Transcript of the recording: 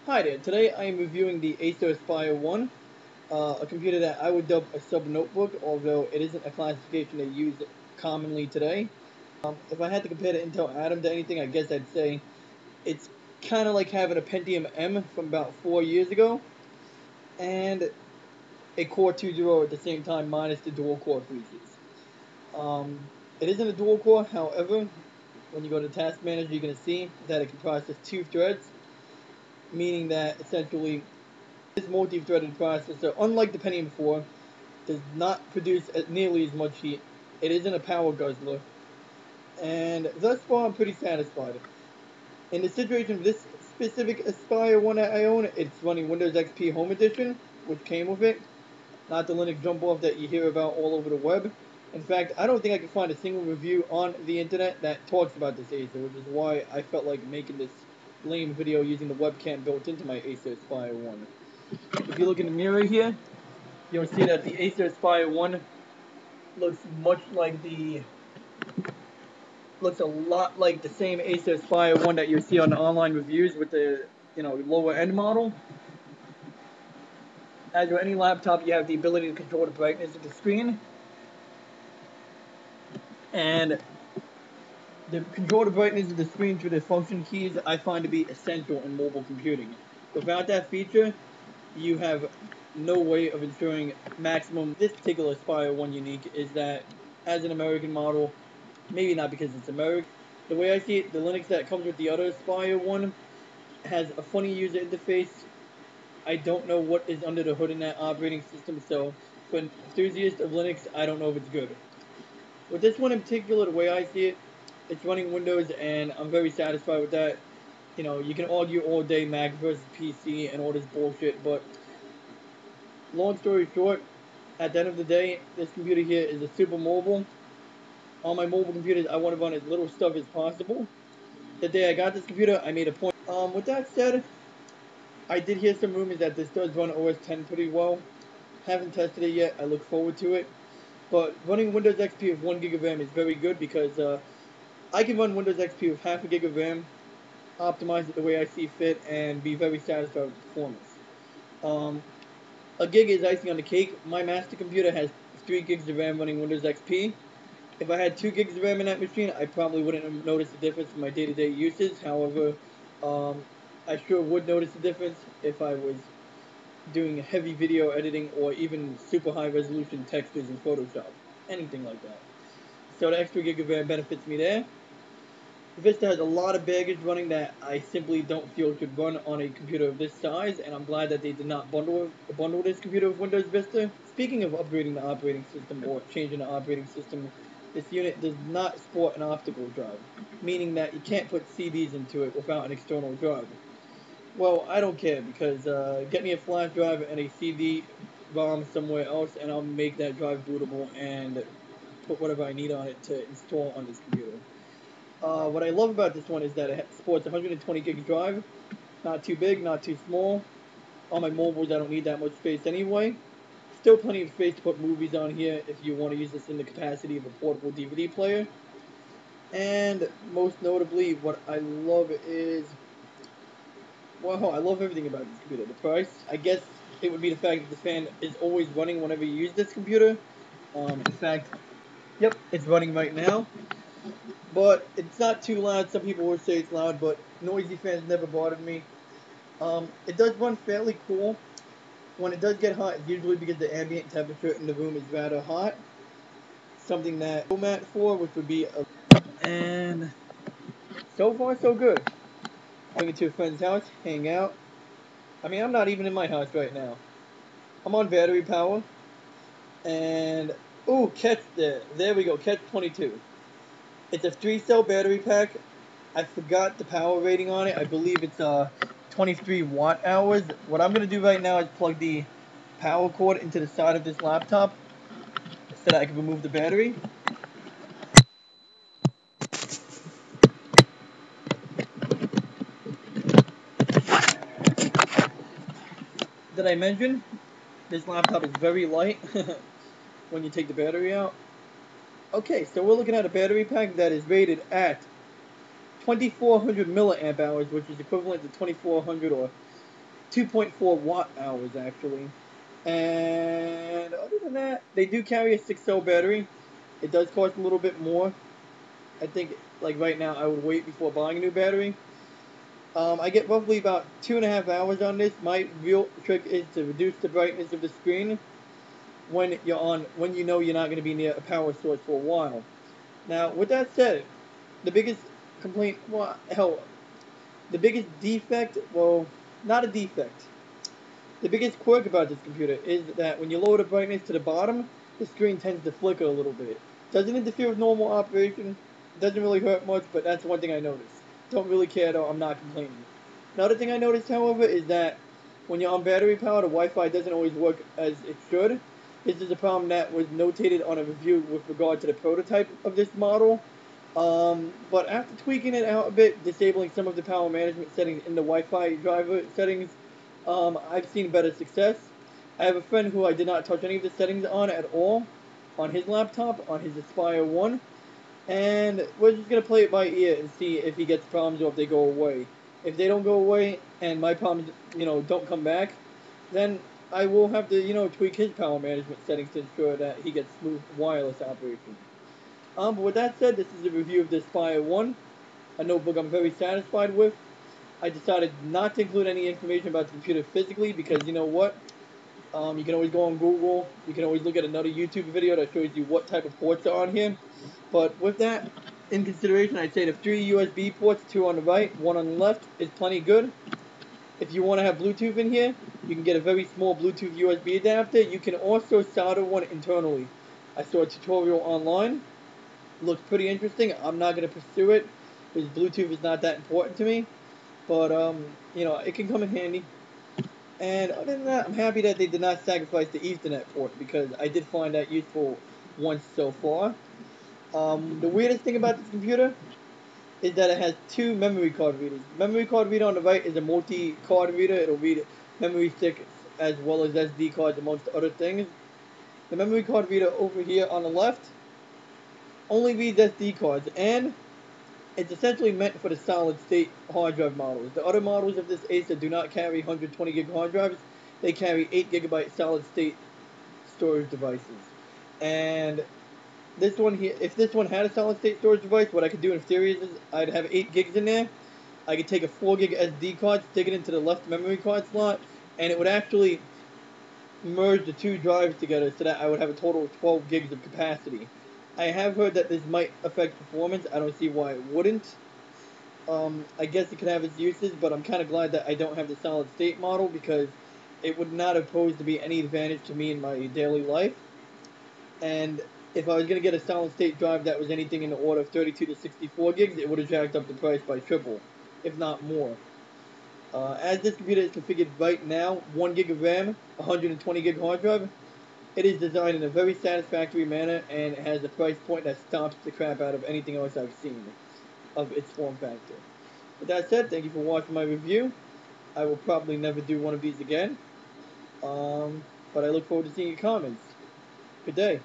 Hi there, today I am reviewing the Acer Aspire 1, a computer that I would dub a sub-notebook, although it isn't a classification they use commonly today. If I had to compare the Intel Atom to anything, I guess I'd say it's kind of like having a Pentium M from about 4 years ago, and a Core 2.0 at the same time, minus the dual-core features. Um, it isn't a dual-core, however, when you go to Task Manager, you're going to see that it can process 2 threads, meaning that essentially this multi-threaded processor, unlike the Pentium 4, does not produce nearly as much heat. It isn't a power guzzler, and thus far I'm pretty satisfied. In the situation of this specific Aspire one that I own, it's running Windows XP Home Edition, which came with it, not the Linux jump-off that you hear about all over the web. In fact, I don't think I can find a single review on the internet that talks about this Acer, which is why I felt like making this lame video using the webcam built into my Acer Aspire 1. If you look in the mirror here, you'll see that the Acer Aspire 1 looks much like the looks a lot like the same Acer Aspire 1 that you see on the online reviews with the lower end model. As with any laptop, you have the ability to control the brightness of the screen, and the control the brightness of the screen through the function keys I find to be essential in mobile computing. Without that feature, you have no way of ensuring maximum. This particular Aspire 1 unique is that as an American model, maybe not because it's American. The way I see it, the Linux that comes with the other Aspire one has a funny user interface. I don't know what is under the hood in that operating system, so for an enthusiast of Linux, I don't know if it's good. With this one in particular, the way I see it, it's running Windows, and I'm very satisfied with that. You can argue all day Mac versus PC and all this bullshit, but long story short, at the end of the day, this computer here is a super mobile. On my mobile computers, I want to run as little stuff as possible. The day I got this computer, I made a point. With that said, I did hear some rumors that this does run OS 10 pretty well. Haven't tested it yet. I look forward to it. But running Windows XP with 1 gig of RAM is very good because I can run Windows XP with half a gig of RAM, optimize it the way I see fit, and be very satisfied with the performance. Um, a gig is icing on the cake. My master computer has 3 gigs of RAM running Windows XP. If I had 2 gigs of RAM in that machine, I probably wouldn't have noticed the difference in my day-to-day usage. However, um, I sure would notice the difference if I was doing heavy video editing or even super high resolution textures in Photoshop, anything like that. So the extra gig of RAM benefits me there. Vista has a lot of baggage running that I simply don't feel could run on a computer of this size, and I'm glad that they did not bundle this computer with Windows Vista. Speaking of upgrading the operating system or changing the operating system, this unit does not support an optical drive, meaning that you can't put CDs into it without an external drive. Well, I don't care because get me a flash drive and a CD-ROM somewhere else, and I'll make that drive bootable and put whatever I need on it to install on this computer. What I love about this one is that it supports 120 gig drive, not too big, not too small. On my mobiles, I don't need that much space anyway. Still plenty of space to put movies on here if you want to use this in the capacity of a portable DVD player. And most notably, what I love is, wow, I love everything about this computer. The price, I guess it would be the fact that the fan is always running whenever you use this computer. In fact, yep, it's running right now. But it's not too loud. Some people would say it's loud, but noisy fans never bothered me. It does run fairly cool. When it does get hot, it's usually because the ambient temperature in the room is rather hot. Something that I'm at for, which would be a... And so far, so good. Bring it to a friend's house, hang out. I mean, I'm not even in my house right now. I'm on battery power. And, ooh, catch there. There we go, catch 22. It's a 3-cell battery pack. I forgot the power rating on it. I believe it's 23 watt hours. What I'm going to do right now is plug the power cord into the side of this laptop so that I can remove the battery. Did I mention this laptop is very light when you take the battery out? Okay, so we're looking at a battery pack that is rated at 2400 milliamp hours, which is equivalent to 2400 or 2.4 watt hours actually. And other than that, they do carry a 6 cell battery. It does cost a little bit more. I think like right now I would wait before buying a new battery. I get roughly about 2.5 hours on this. My real trick is to reduce the brightness of the screen when you know you're not going to be near a power source for a while. Now, with that said, the biggest complaint, well, hell, the biggest defect, well, not a defect. The biggest quirk about this computer is that when you lower the brightness to the bottom, the screen tends to flicker a little bit. Doesn't interfere with normal operation, doesn't really hurt much, but that's one thing I noticed. Don't really care though, I'm not complaining. Another thing I noticed, however, is that when you're on battery power, the Wi-Fi doesn't always work as it should. This is a problem that was notated on a review with regard to the prototype of this model. But after tweaking it out a bit, disabling some of the power management settings in the Wi-Fi driver settings, I've seen better success. I have a friend who I did not touch any of the settings on at all on his laptop, on his Aspire 1, and we're just going to play it by ear and see if he gets problems or if they go away. If they don't go away and my problems, don't come back, then I will have to, tweak his power management settings to ensure that he gets smooth wireless operation. But with that said, this is a review of the Aspire 1, a notebook I'm very satisfied with. I decided not to include any information about the computer physically because you know what? You can always go on Google. You can always look at another YouTube video that shows you what type of ports are on here. But with that in consideration, I'd say the 3 USB ports, 2 on the right, 1 on the left, is plenty good. If you want to have Bluetooth in here, you can get a very small Bluetooth USB adapter. You can also solder one internally. I saw a tutorial online. Looks pretty interesting. I'm not going to pursue it because Bluetooth is not that important to me. But, it can come in handy. And other than that, I'm happy that they did not sacrifice the Ethernet port because I did find that useful once so far. The weirdest thing about this computer is that it has 2 memory card readers. The memory card reader on the right is a multi-card reader. It'll read memory sticks as well as SD cards amongst other things. The memory card reader over here on the left only reads SD cards, and it's essentially meant for the solid state hard drive models. The other models of this Acer do not carry 120 gig hard drives. They carry 8 gigabyte solid state storage devices. And this one here, if this one had a solid state storage device, what I could do in theory is I'd have 8 gigs in there. I could take a 4 gig SD card, stick it into the left memory card slot, and it would actually merge the 2 drives together so that I would have a total of 12 gigs of capacity. I have heard that this might affect performance. I don't see why it wouldn't. I guess it could have its uses, but I'm kind of glad that I don't have the solid state model because it would not have posed to be any advantage to me in my daily life. And if I was going to get a solid state drive that was anything in the order of 32 to 64 gigs, it would have jacked up the price by triple, if not more. As this computer is configured right now, 1 gig of RAM, 120 gig hard drive, it is designed in a very satisfactory manner and it has a price point that stomps the crap out of anything else I've seen of its form factor. With that said, thank you for watching my review. I will probably never do one of these again. But I look forward to seeing your comments. Good day.